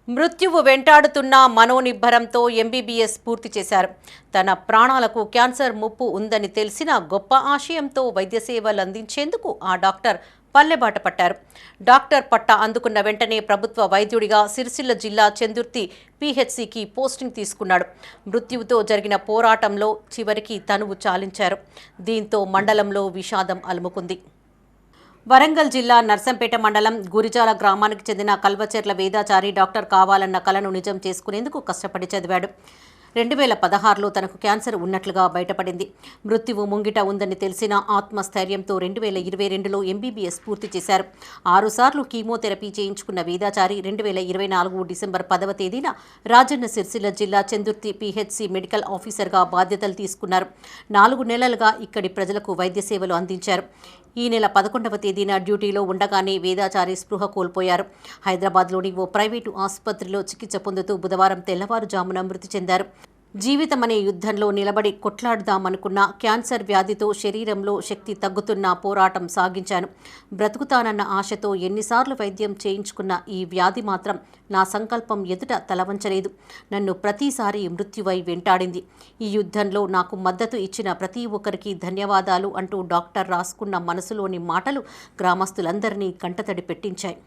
మృత్యువు వెంటాడుతున్న మనోనిబ్బరంతో ఎంబీబీఎస్ పూర్తి చేశారు. తన ప్రాణాలకు క్యాన్సర్ ముప్పు ఉందని తెలిసిన గొప్ప ఆశయంతో వైద్య సేవలు అందించేందుకు ఆ డాక్టర్ పల్లెబాట పట్టారు. డాక్టర్ పట్టా అందుకున్న వెంటనే ప్రభుత్వ వైద్యుడిగా సిరిసిల్ల జిల్లా చెందుర్తి పీహెచ్సికి పోస్టింగ్ తీసుకున్నాడు. మృత్యువుతో జరిగిన పోరాటంలో చివరికి తనువు చాలించారు. దీంతో మండలంలో విషాదం అలుముకుంది. వరంగల్ జిల్లా నర్సంపేట మండలం గురిజాల గ్రామానికి చెందిన కల్వచెర్ల వేదాచారి డాక్టర్ కావాలన్న కలను నిజం చేసుకునేందుకు కష్టపడి చదివాడు. 2016లో తనకు క్యాన్సర్ ఉన్నట్లుగా బయటపడింది. మృత్యువు ముంగిట ఉందని తెలిసిన ఆత్మస్థైర్యంతో 2022లో ఎంబీబీఎస్ పూర్తి చేశారు. 6 సార్లు కీమోథెరపీ చేయించుకున్న వేదాచారి 2024 డిసెంబర్ 10వ తేదీన రాజన్న సిరిసిల్ల జిల్లా చెందుర్తి పీహెచ్సి మెడికల్ ఆఫీసర్గా బాధ్యతలు తీసుకున్నారు. 4 నెలలుగా ఇక్కడి ప్రజలకు వైద్య సేవలు అందించారు. ఈ నెల 11వ తేదీన డ్యూటీలో ఉండగానే వేదాచారి స్పృహ కోల్పోయారు. హైదరాబాద్లోని ఓ ప్రైవేటు ఆసుపత్రిలో చికిత్స పొందుతూ బుధవారం తెల్లవారుజామున మృతి చెందారు. జీవితమనే యుద్ధంలో నిలబడి కొట్లాడదామనుకున్న క్యాన్సర్ వ్యాధితో శరీరంలో శక్తి తగ్గుతున్న పోరాటం సాగించాను. బ్రతుకుతానన్న ఆశతో ఎన్నిసార్లు వైద్యం చేయించుకున్న ఈ వ్యాధి మాత్రం నా సంకల్పం ఎదుట తలవంచలేదు. నన్ను ప్రతిసారి మృత్యువై వెంటాడింది. ఈ యుద్ధంలో నాకు మద్దతు ఇచ్చిన ప్రతి ఒక్కరికి ధన్యవాదాలు అంటూ డాక్టర్ రాసుకున్న మనసులోని మాటలు గ్రామస్తులందరినీ కంటతడి పెట్టించాయి.